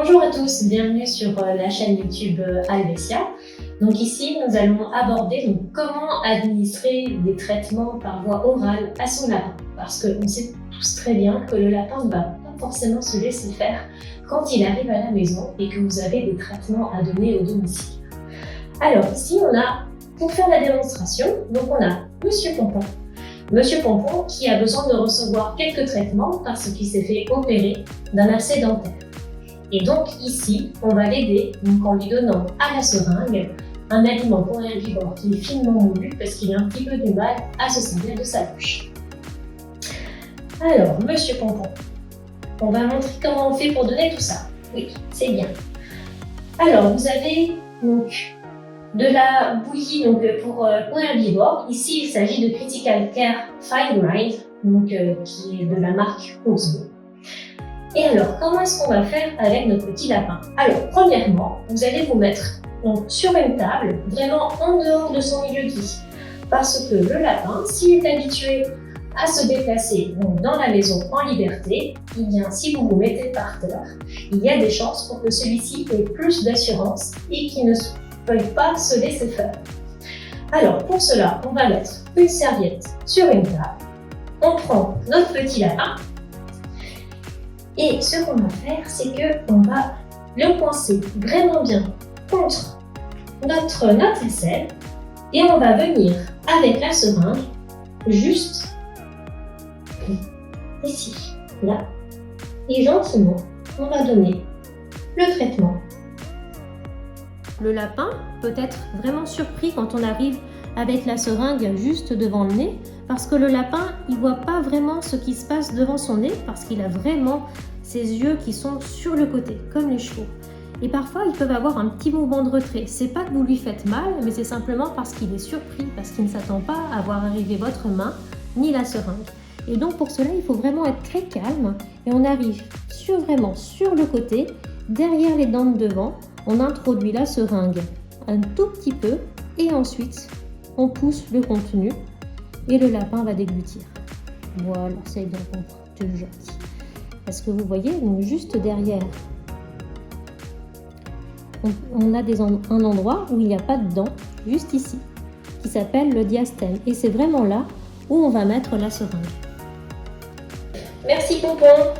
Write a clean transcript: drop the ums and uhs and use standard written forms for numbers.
Bonjour à tous, bienvenue sur la chaîne YouTube Alvesia. Donc ici, nous allons aborder comment administrer des traitements par voie orale à son lapin. Parce qu'on sait tous très bien que le lapin ne va pas forcément se laisser faire quand il arrive à la maison et que vous avez des traitements à donner au domicile. Alors ici, on a, pour faire la démonstration, donc on a Monsieur Pompon. Monsieur Pompon qui a besoin de recevoir quelques traitements parce qu'il s'est fait opérer d'un abcès dentaire. Et donc ici, on va l'aider en lui donnant à la seringue un aliment pour herbivore qui est finement moulu parce qu'il a un petit peu du mal à se servir de sa bouche. Alors, Monsieur Pompon, on va montrer comment on fait pour donner tout ça. Oui, c'est bien. Alors, vous avez donc de la bouillie pour herbivore. Ici, il s'agit de Critical Care Fine Grind, qui est de la marque Osmo. Et alors, comment est-ce qu'on va faire avec notre petit lapin? Alors, premièrement, vous allez vous mettre sur une table, vraiment en dehors de son milieu de vie. Parce que le lapin, s'il est habitué à se déplacer dans la maison en liberté, eh bien, si vous vous mettez par terre, il y a des chances pour que celui-ci ait plus d'assurance et qu'il ne veuille pas se laisser faire. Alors, pour cela, on va mettre une serviette sur une table. On prend notre petit lapin. Et ce qu'on va faire, c'est qu'on va le coincer vraiment bien contre notre aisselle et on va venir avec la seringue juste ici, là, et gentiment, on va donner le traitement. Le lapin peut être vraiment surpris quand on arrive avec la seringue juste devant le nez parce que le lapin, il voit pas vraiment ce qui se passe devant son nez parce qu'il a vraiment ses yeux qui sont sur le côté, comme les chevaux. Et parfois, ils peuvent avoir un petit mouvement de retrait. C'est pas que vous lui faites mal, mais c'est simplement parce qu'il est surpris, parce qu'il ne s'attend pas à voir arriver votre main ni la seringue. Et donc pour cela, il faut vraiment être très calme et on arrive vraiment sur le côté, derrière les dents de devant, on introduit la seringue un tout petit peu et ensuite on pousse le contenu et le lapin va déglutir. Voilà, c'est bien joli. Est-ce que vous voyez, donc juste derrière, on a un endroit où il n'y a pas de dents, juste ici, qui s'appelle le diastème. Et c'est vraiment là où on va mettre la seringue. Merci Pompon!